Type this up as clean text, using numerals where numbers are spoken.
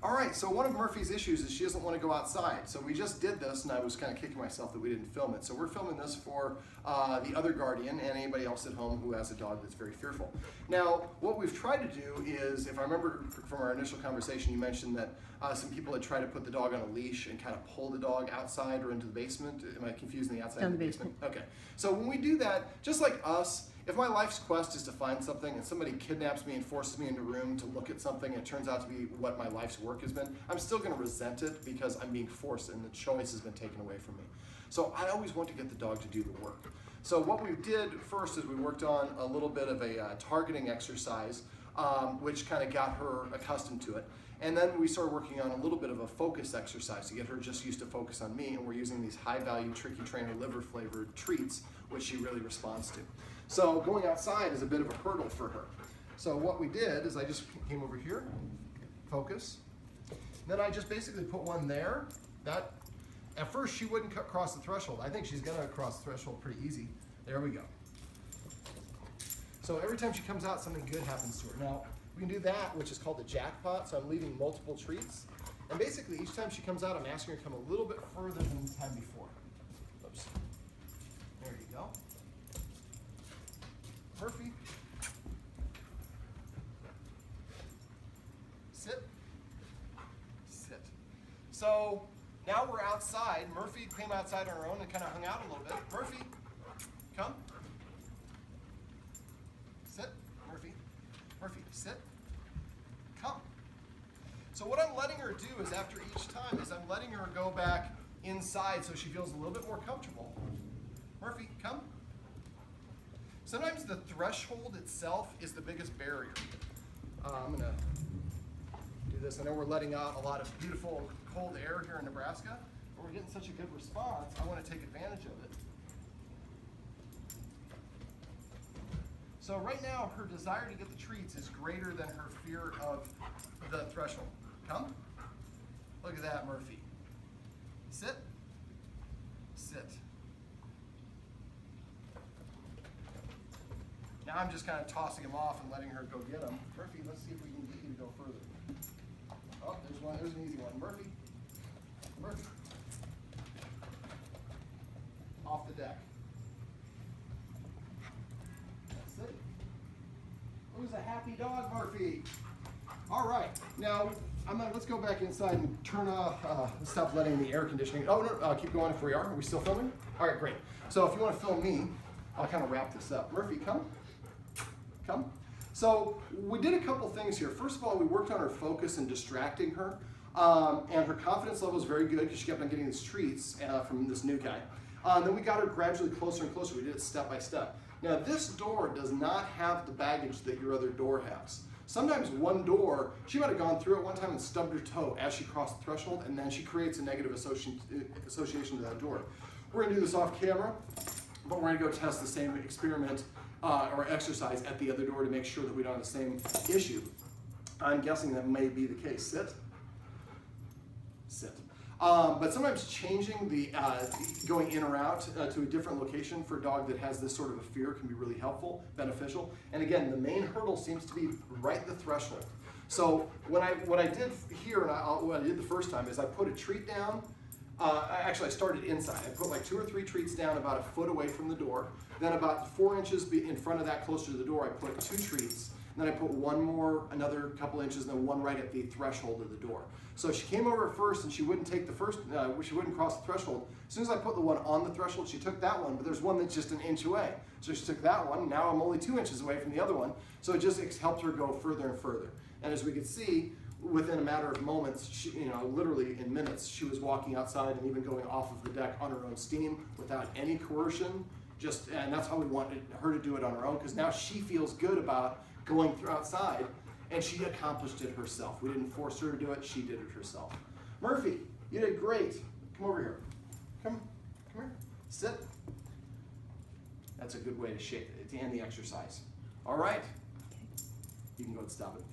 All right, so one of Murphy's issues is she doesn't want to go outside. So we just did this, and I was kind of kicking myself that we didn't film it. So we're filming this for the other guardian and anybody else at home who has a dog that's very fearful. Now, what we've tried to do is, if I remember from our initial conversation, you mentioned that some people had tried to put the dog on a leash and kind of pull the dog outside or into the basement. Am I confusing the outside Down and the the basement? Okay, so when we do that, just like us, if my life's quest is to find something and somebody kidnaps me and forces me into a room to look at something and it turns out to be what my life's work has been, I'm still going to resent it because I'm being forced and the choice has been taken away from me. So I always want to get the dog to do the work. So what we did first is we worked on a little bit of a targeting exercise, which kind of got her accustomed to it. And then we started working on a little bit of a focus exercise to get her just used to focus on me, and we're using these high-value Tricky Trainer liver-flavored treats, which she really responds to. So going outside is a bit of a hurdle for her. So what we did is I just came over here, focus. Then I just basically put one there. That, at first she wouldn't cross the threshold. I think she's gonna cross the threshold pretty easy. There we go. So every time she comes out, something good happens to her. Now, we can do that, which is called the jackpot. So I'm leaving multiple treats. And basically each time she comes out, I'm asking her to come a little bit further than the time before. Oops. There you go. Murphy. Sit. Sit. So now we're outside. Murphy came outside on her own and kind of hung out a little bit. Murphy, come. Sit. Murphy. Murphy, sit. Come. So what I'm letting her do is after each time is I'm letting her go back inside so she feels a little bit more comfortable. Murphy, come. Sometimes the threshold itself is the biggest barrier. I'm gonna do this. I know we're letting out a lot of beautiful cold air here in Nebraska, but we're getting such a good response, I wanna take advantage of it. So right now, her desire to get the treats is greater than her fear of the threshold. Come. Look at that, Murphy. Sit. Sit. Now I'm just kind of tossing him off and letting her go get him. Murphy, let's see if we can get you to go further. Oh, there's one. There's an easy one. Murphy. Murphy. Off the deck. That's it. Who's a happy dog, Murphy? All right. Now, let's go back inside and turn off, stop letting the air conditioning. Oh, no, keep going if we are. Are we still filming? All right, great. So if you want to film me, I'll kind of wrap this up. Murphy, come. Come. So we did a couple things here. First of all, we worked on her focus and distracting her. And her confidence level was very good because she kept on getting these treats from this new guy. Then we got her gradually closer and closer. We did it step by step. Now this door does not have the baggage that your other door has. Sometimes one door, she might have gone through it one time and stubbed her toe as she crossed the threshold, and then she creates a negative association to that door. We're gonna do this off camera, but we're gonna go test the same experiment or exercise at the other door to make sure that we don't have the same issue. I'm guessing that may be the case. Sit. Sit. But sometimes changing the, going in or out to a different location for a dog that has this sort of a fear can be really helpful, beneficial. And again, the main hurdle seems to be right the threshold. So what I did here, and what I did the first time is I put a treat down. Actually, I started inside. I put like 2 or 3 treats down about a foot away from the door. Then about 4 inches in front of that, closer to the door, I put 2 treats. And then I put one more, another couple inches, and then one right at the threshold of the door. So she came over first, and she wouldn't take the first, she wouldn't cross the threshold. As soon as I put the one on the threshold, she took that one, but there's one that's just an inch away. So she took that one. Now I'm only 2 inches away from the other one. So it just helped her go further and further. And as we could see, within a matter of moments, she, literally in minutes, she was walking outside and even going off of the deck on her own steam without any coercion. And that's how we wanted her to do it on her own, because now she feels good about going through outside, and she accomplished it herself. We didn't force her to do it, she did it herself. Murphy, you did great. Come over here. Come here. Sit. That's a good way to end the exercise. All right. You can go and stop it.